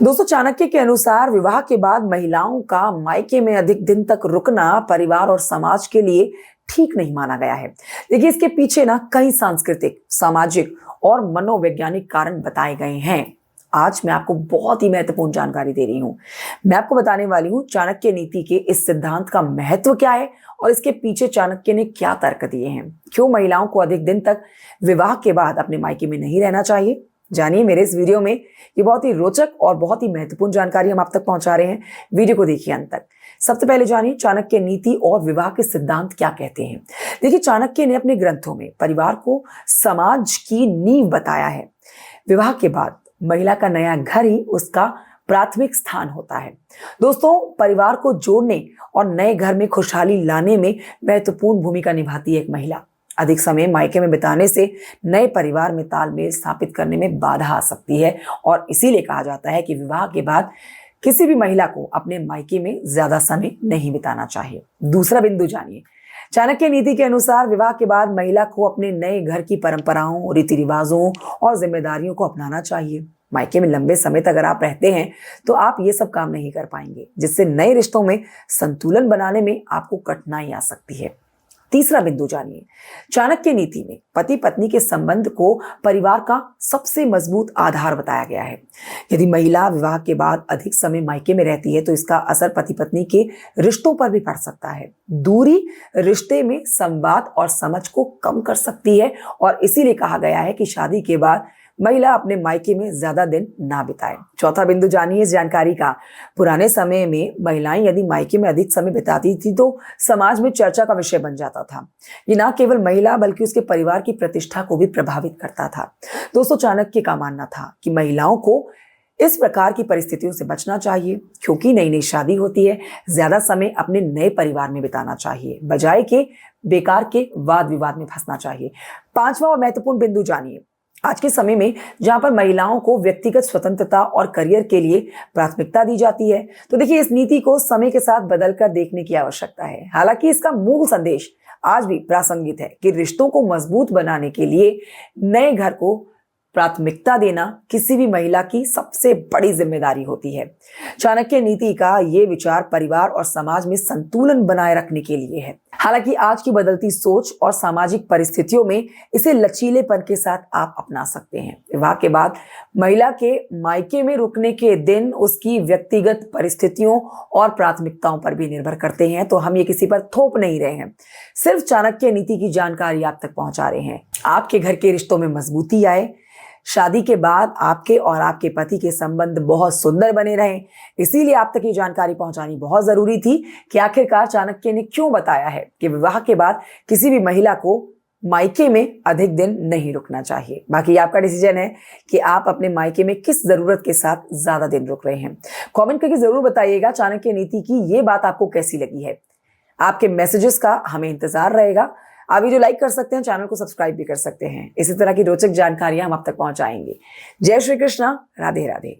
दोस्तों, चाणक्य के अनुसार विवाह के बाद महिलाओं का मायके में अधिक दिन तक रुकना परिवार और समाज के लिए ठीक नहीं माना गया है। देखिए, इसके पीछे ना कई सांस्कृतिक, सामाजिक और मनोवैज्ञानिक कारण बताए गए हैं। आज मैं आपको बहुत ही महत्वपूर्ण जानकारी दे रही हूँ। मैं आपको बताने वाली हूँ चाणक्य नीति के इस सिद्धांत का महत्व क्या है और इसके पीछे चाणक्य ने क्या तर्क दिए हैं। क्यों महिलाओं को अधिक दिन तक विवाह के बाद अपने मायके में नहीं रहना चाहिए, जानिए मेरे इस वीडियो में। ये बहुत ही रोचक और बहुत ही महत्वपूर्ण जानकारी हम आप तक पहुंचा रहे हैं। वीडियो को देखिए अंत तक। सबसे पहले जानिए चाणक्य नीति और विवाह के सिद्धांत क्या कहते हैं। देखिए, चाणक्य ने अपने ग्रंथों में परिवार को समाज की नींव बताया है। विवाह के बाद महिला का नया घर ही उसका प्राथमिक स्थान होता है। दोस्तों, परिवार को जोड़ने और नए घर में खुशहाली लाने में महत्वपूर्ण भूमिका निभाती है एक महिला। अधिक समय मायके में बिताने से नए परिवार में तालमेल स्थापित करने में बाधा आ सकती है और इसीलिए कहा जाता है कि विवाह के बाद किसी भी महिला को अपने मायके में ज्यादा समय नहीं बिताना चाहिए। दूसरा बिंदु जानिए। चाणक्य नीति के अनुसार विवाह के बाद महिला को अपने नए घर की परंपराओं, रीति रिवाजों और जिम्मेदारियों को अपनाना चाहिए। मायके में लंबे समय तक अगर आप रहते हैं तो आप ये सब काम नहीं कर पाएंगे, जिससे नए रिश्तों में संतुलन बनाने में आपको कठिनाई आ सकती है। तीसरा बिंदु जानिए। चाणक्य नीति में पति पत्नी के संबंध को परिवार का सबसे मजबूत आधार बताया गया है। यदि महिला विवाह के बाद अधिक समय मायके में रहती है तो इसका असर पति पत्नी के रिश्तों पर भी पड़ सकता है। दूरी रिश्ते में संवाद और समझ को कम कर सकती है और इसीलिए कहा गया है कि शादी के बाद महिला अपने मायके में ज्यादा दिन ना बिताए। चौथा बिंदु जानिए इस जानकारी का। पुराने समय में महिलाएं यदि मायके में अधिक समय बिताती थी तो समाज में चर्चा का विषय बन जाता था। ये ना केवल महिला बल्कि उसके परिवार की प्रतिष्ठा को भी प्रभावित करता था। दोस्तों, चाणक्य का मानना था कि महिलाओं को इस प्रकार की परिस्थितियों से बचना चाहिए, क्योंकि नई नई शादी होती है, ज्यादा समय अपने नए परिवार में बिताना चाहिए, बजाय के बेकार के वाद विवाद में फंसना चाहिए। पांचवा और महत्वपूर्ण बिंदु जानिए। आज के समय में जहां पर महिलाओं को व्यक्तिगत स्वतंत्रता और करियर के लिए प्राथमिकता दी जाती है, तो देखिए इस नीति को समय के साथ बदलकर देखने की आवश्यकता है। हालांकि इसका मूल संदेश आज भी प्रासंगिक है कि रिश्तों को मजबूत बनाने के लिए नए घर को प्राथमिकता देना किसी भी महिला की सबसे बड़ी जिम्मेदारी होती है। चाणक्य नीति का ये विचार परिवार और समाज में संतुलन बनाए रखने के लिए है। हालांकि आज की बदलती सोच और सामाजिक परिस्थितियों में इसे लचीलेपन के साथ आप अपना सकते हैं। विवाह के बाद महिला के मायके में रुकने के दिन उसकी व्यक्तिगत परिस्थितियों और प्राथमिकताओं पर भी निर्भर करते हैं, तो हम ये किसी पर थोप नहीं रहे हैं, सिर्फ चाणक्य नीति की जानकारी आप तक पहुंचा रहे हैं। आपके घर के रिश्तों में मजबूती आए, शादी के बाद आपके और आपके पति के संबंध बहुत सुंदर बने रहें, इसीलिए आप तक ये जानकारी पहुंचानी बहुत जरूरी थी कि आखिरकार चाणक्य ने क्यों बताया है कि विवाह के बाद किसी भी महिला को मायके में अधिक दिन नहीं रुकना चाहिए। बाकी आपका डिसीजन है कि आप अपने मायके में किस जरूरत के साथ ज्यादा दिन रुक रहे हैं। कमेंट करके जरूर बताइएगा चाणक्य नीति की ये बात आपको कैसी लगी है। आपके मैसेजेस का हमें इंतजार रहेगा। आप वीडियो लाइक कर सकते हैं, चैनल को सब्सक्राइब भी कर सकते हैं। इसी तरह की रोचक जानकारियां हम आप तक पहुंचाएंगे। जय श्री कृष्णा, राधे राधे।